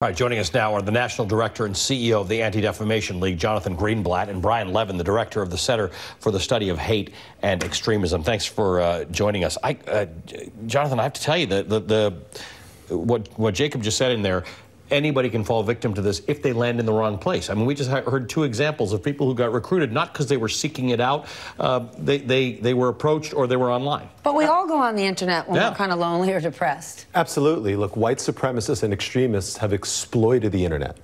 All right, joining us now are the National Director and CEO of the Anti-Defamation League, Jonathan Greenblatt, and Brian Levin, the Director of the Center for the Study of Hate and Extremism. Thanks for joining us. Jonathan, I have to tell you, what Jacob just said in there, anybody can fall victim to this if they land in the wrong place. I mean, we just heard two examples of people who got recruited, not because they were seeking it out. They were approached or they were online. But we all go on the internet when we're kind of lonely or depressed. Absolutely. Look, white supremacists and extremists have exploited the internet.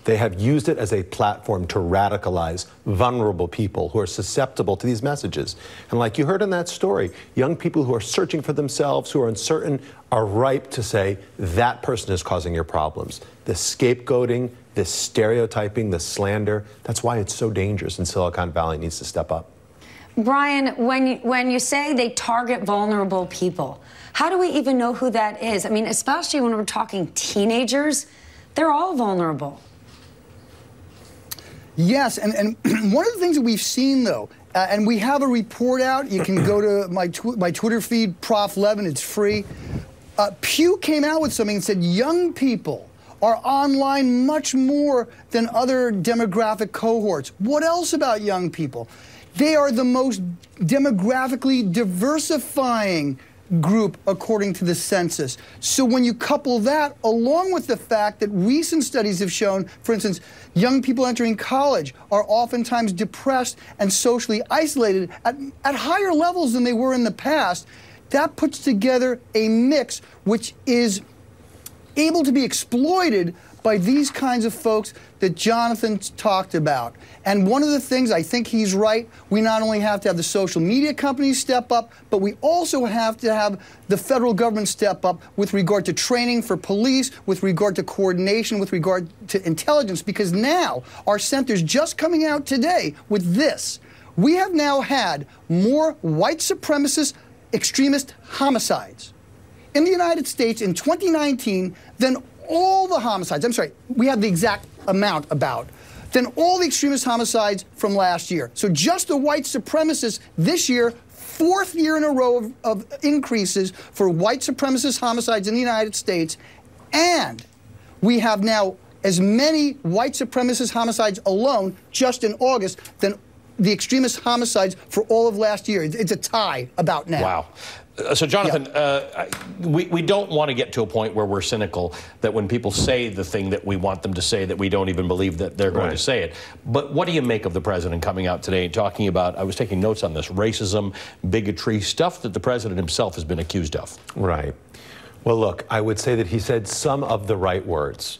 They have used it as a platform to radicalize vulnerable people who are susceptible to these messages. And like you heard in that story, young people who are searching for themselves, who are uncertain, are ripe to say, that person is causing your problems. The scapegoating, the stereotyping, the slander, that's why it's so dangerous, and Silicon Valley needs to step up. Brian, when you say they target vulnerable people, how do we even know who that is? I mean, especially when we're talking teenagers, they're all vulnerable. Yes, and one of the things that we've seen, though, and we have a report out, you can go to my Twitter feed, Prof. Levin, it's free. Pew came out with something and said young people are online much more than other demographic cohorts. What else about young people? They are the most demographically diversifying group according to the census. So when you couple that along with the fact that recent studies have shown, for instance, young people entering college are oftentimes depressed and socially isolated at higher levels than they were in the past, that puts together a mix which is able to be exploited by these kinds of folks that Jonathan talked about. And one of the things, I think he's right, we not only have to have the social media companies step up, but we also have to have the federal government step up with regard to training for police, with regard to coordination, with regard to intelligence, because now our center's just coming out today with this. We have now had more white supremacist extremist homicides in the United States in 2019 than all the homicides, I'm sorry, we have the exact amount than all the extremist homicides from last year. So just the white supremacists this year, fourth year in a row of increases for white supremacist homicides in the United States, and we have now as many white supremacist homicides alone just in August than the extremist homicides for all of last year. It's a tie about now. Wow. So, Jonathan, we don't want to get to a point where we're cynical that when people say the thing that we want them to say, that we don't even believe that they're going to say it. But what do you make of the president coming out today and talking about, I was taking notes on this, racism, bigotry, stuff that the president himself has been accused of? Right. Well, look, I would say that he said some of the right words.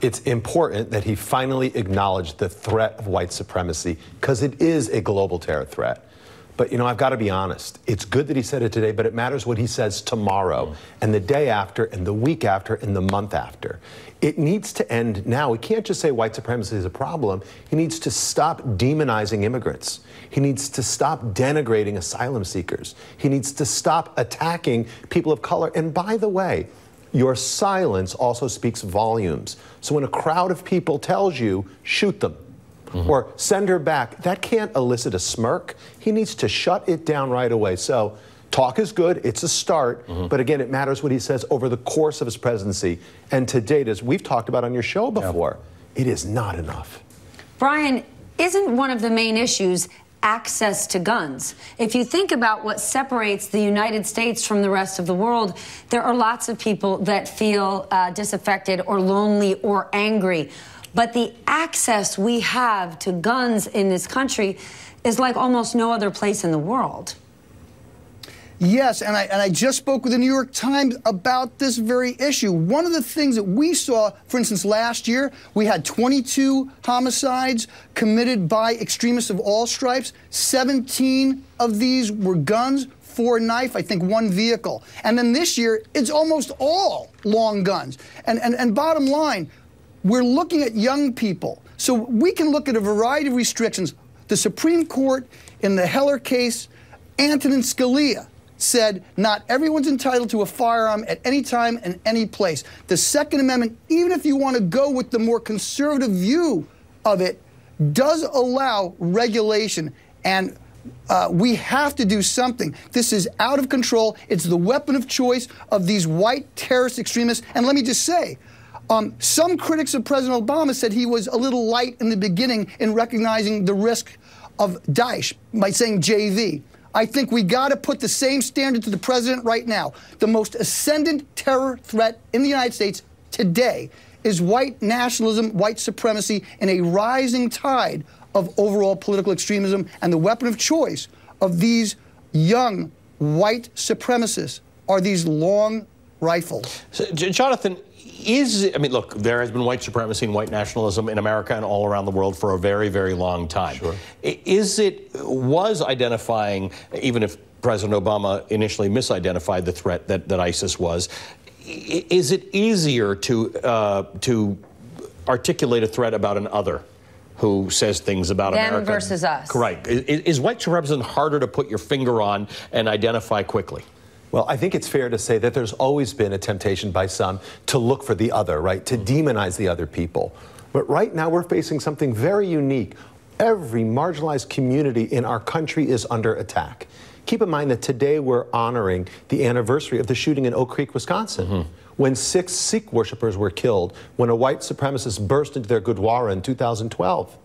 It's important that he finally acknowledged the threat of white supremacy, because it is a global terror threat. But, you know, I've got to be honest. It's good that he said it today, but it matters what he says tomorrow and the day after and the week after and the month after. It needs to end now. He can't just say white supremacy is a problem. He needs to stop demonizing immigrants. He needs to stop denigrating asylum seekers. He needs to stop attacking people of color. And by the way, your silence also speaks volumes. So when a crowd of people tells you, shoot them, or send her back, that can't elicit a smirk. He needs to shut it down right away. So talk is good, it's a start, but again, it matters what he says over the course of his presidency. And to date, as we've talked about on your show before, it is not enough. Brian, isn't one of the main issues access to guns? If you think about what separates the United States from the rest of the world, there are lots of people that feel disaffected or lonely or angry. But the access we have to guns in this country is like almost no other place in the world. Yes, and I just spoke with the New York Times about this very issue. One of the things that we saw, for instance, last year, we had 22 homicides committed by extremists of all stripes. 17 of these were guns, 4 knife, I think 1 vehicle. And then this year, it's almost all long guns. And bottom line, we're looking at young people. So we can look at a variety of restrictions. The Supreme Court in the Heller case, Antonin Scalia said not everyone's entitled to a firearm at any time and any place. The Second Amendment, even if you want to go with the more conservative view of it, does allow regulation, and we have to do something. This is out of control. It's the weapon of choice of these white terrorist extremists. And let me just say, Some critics of President Obama said he was a little light in the beginning in recognizing the risk of Daesh by saying JV. I think we got to put the same standard to the president right now. The most ascendant terror threat in the United States today is white nationalism, white supremacy, and a rising tide of overall political extremism. And the weapon of choice of these young white supremacists are these long rifles. So, Jonathan, I mean, look, there has been white supremacy and white nationalism in America and all around the world for a very, very long time. Sure. Was identifying, even if President Obama initially misidentified the threat that ISIS was, is it easier to articulate a threat about an other who says things about Them America? versus us. Correct. Is white supremacism harder to put your finger on and identify quickly? Well, I think it's fair to say that there's always been a temptation by some to look for the other, right? To demonize the other people. But right now we're facing something very unique. Every marginalized community in our country is under attack. Keep in mind that today we're honoring the anniversary of the shooting in Oak Creek, Wisconsin, when 6 Sikh worshipers were killed when a white supremacist burst into their Gurdwara in 2012.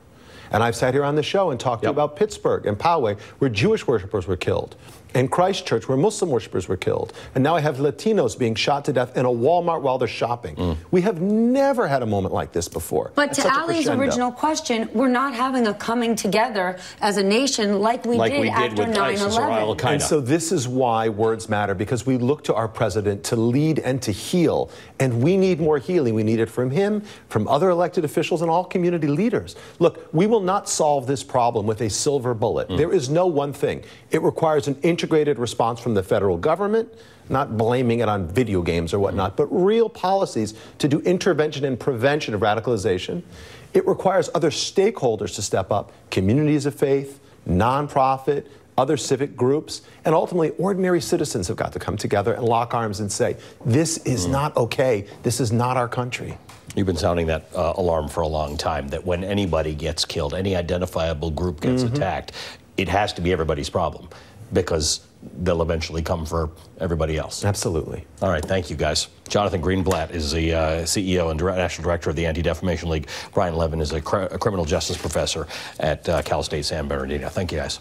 And I've sat here on the show and talked to you about Pittsburgh and Poway, where Jewish worshipers were killed, and Christchurch, where Muslim worshipers were killed. And now I have Latinos being shot to death in a Walmart while they're shopping. We have never had a moment like this before. But to Ali's original question, we're not having a coming together as a nation like we did after 9/11. And so this is why words matter, because we look to our president to lead and to heal. And we need more healing. We need it from him, from other elected officials, and all community leaders. Look, we will not solve this problem with a silver bullet. There is no one thing. It requires an integrated response from the federal government, not blaming it on video games or whatnot, but real policies to do intervention and prevention of radicalization. It requires other stakeholders to step up, communities of faith, nonprofit, other civic groups, and ultimately ordinary citizens have got to come together and lock arms and say, this is not okay, this is not our country. You've been sounding that alarm for a long time, that when anybody gets killed, any identifiable group gets attacked, it has to be everybody's problem, because they'll eventually come for everybody else. Absolutely. All right, thank you, guys. Jonathan Greenblatt is the CEO and National Director of the Anti-Defamation League. Brian Levin is a criminal justice professor at Cal State San Bernardino. Thank you, guys.